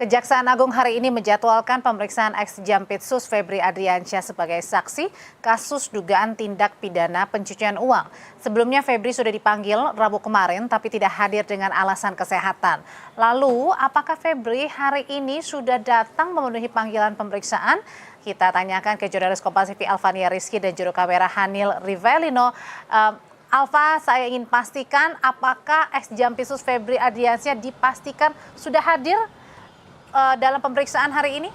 Kejaksaan Agung hari ini menjadwalkan pemeriksaan ex-Jampitsus Febri Adriansyah sebagai saksi kasus dugaan tindak pidana pencucian uang. Sebelumnya Febri sudah dipanggil Rabu kemarin tapi tidak hadir dengan alasan kesehatan. Lalu, apakah Febri hari ini sudah datang memenuhi panggilan pemeriksaan? Kita tanyakan ke jurnalis Kompas TV Alfania Rizky dan juru kamera Hanil Rivelino. Alfa, saya ingin pastikan apakah ex-Jampitsus Febri Adriansyah dipastikan sudah hadir dalam pemeriksaan hari ini?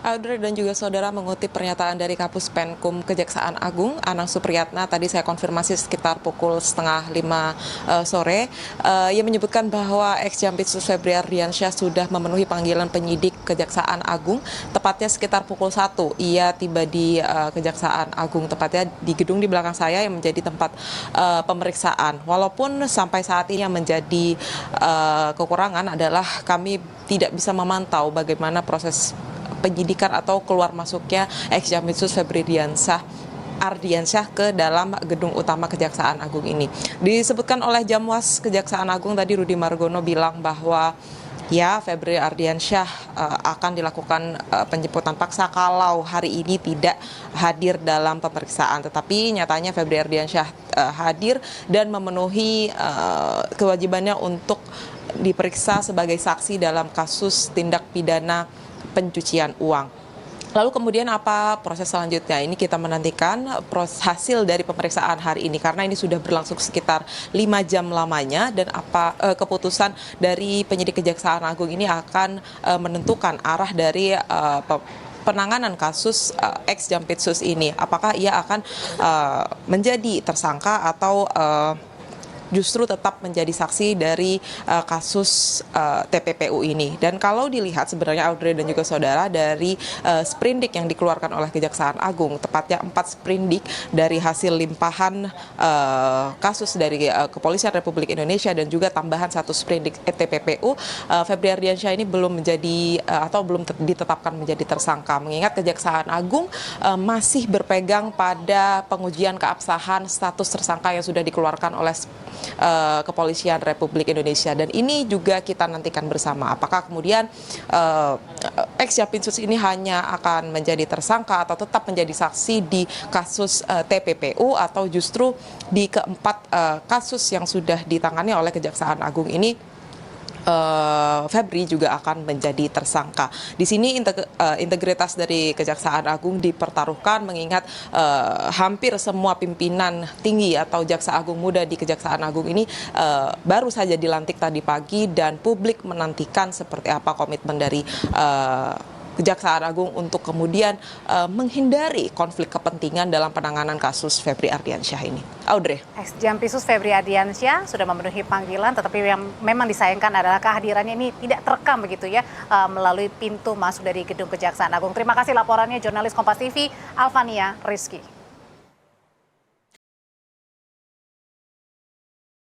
Audrey dan juga saudara, mengutip pernyataan dari Kapus Penkum Kejaksaan Agung, Anang Supriyatna, tadi saya konfirmasi sekitar pukul 4:30 sore. Ia menyebutkan bahwa ex-Jampitsus Febri Adriansyah sudah memenuhi panggilan penyidik Kejaksaan Agung, tepatnya sekitar pukul 1. Ia tiba di Kejaksaan Agung, tepatnya di gedung di belakang saya yang menjadi tempat pemeriksaan. Walaupun sampai saat ini yang menjadi kekurangan adalah kami tidak bisa memantau bagaimana proses penyidikan atau keluar masuknya ex-Jampitsus Febri Adriansyah ke dalam gedung utama Kejaksaan Agung ini. Disebutkan oleh Jamwas Kejaksaan Agung tadi, Rudi Margono bilang bahwa ya, Febri Adriansyah akan dilakukan penjemputan paksa kalau hari ini tidak hadir dalam pemeriksaan. Tetapi nyatanya Febri Adriansyah hadir dan memenuhi kewajibannya untuk diperiksa sebagai saksi dalam kasus tindak pidana pencucian uang. Lalu kemudian apa proses selanjutnya? Ini kita menantikan hasil dari pemeriksaan hari ini, karena ini sudah berlangsung sekitar 5 jam lamanya, dan apa keputusan dari penyidik Kejaksaan Agung ini akan menentukan arah dari penanganan kasus ex-Jampitsus ini. Apakah ia akan menjadi tersangka atau justru tetap menjadi saksi dari kasus TPPU ini. Dan kalau dilihat sebenarnya Audrey dan juga saudara, dari sprindik yang dikeluarkan oleh Kejaksaan Agung, tepatnya 4 sprindik dari hasil limpahan kasus dari Kepolisian Republik Indonesia dan juga tambahan 1 sprindik TPPU, Febri Adriansyah ini belum menjadi atau belum ditetapkan menjadi tersangka, mengingat Kejaksaan Agung masih berpegang pada pengujian keabsahan status tersangka yang sudah dikeluarkan oleh Kepolisian Republik Indonesia. Dan ini juga kita nantikan bersama, apakah kemudian ex-Jampitsus ini hanya akan menjadi tersangka atau tetap menjadi saksi di kasus TPPU, atau justru di keempat kasus yang sudah ditangani oleh Kejaksaan Agung ini Febri juga akan menjadi tersangka. Di sini integritas dari Kejaksaan Agung dipertaruhkan, mengingat hampir semua pimpinan tinggi atau Jaksa Agung muda di Kejaksaan Agung ini baru saja dilantik tadi pagi, dan publik menantikan seperti apa komitmen dari Kejaksaan Agung untuk kemudian menghindari konflik kepentingan dalam penanganan kasus Febri Adriansyah ini. Audrey. Ex-Jampitsus Febri Adriansyah sudah memenuhi panggilan, tetapi yang memang disayangkan adalah kehadirannya ini tidak terekam begitu ya, melalui pintu masuk dari gedung Kejaksaan Agung. Terima kasih laporannya jurnalis Kompas TV Alfania Rizky.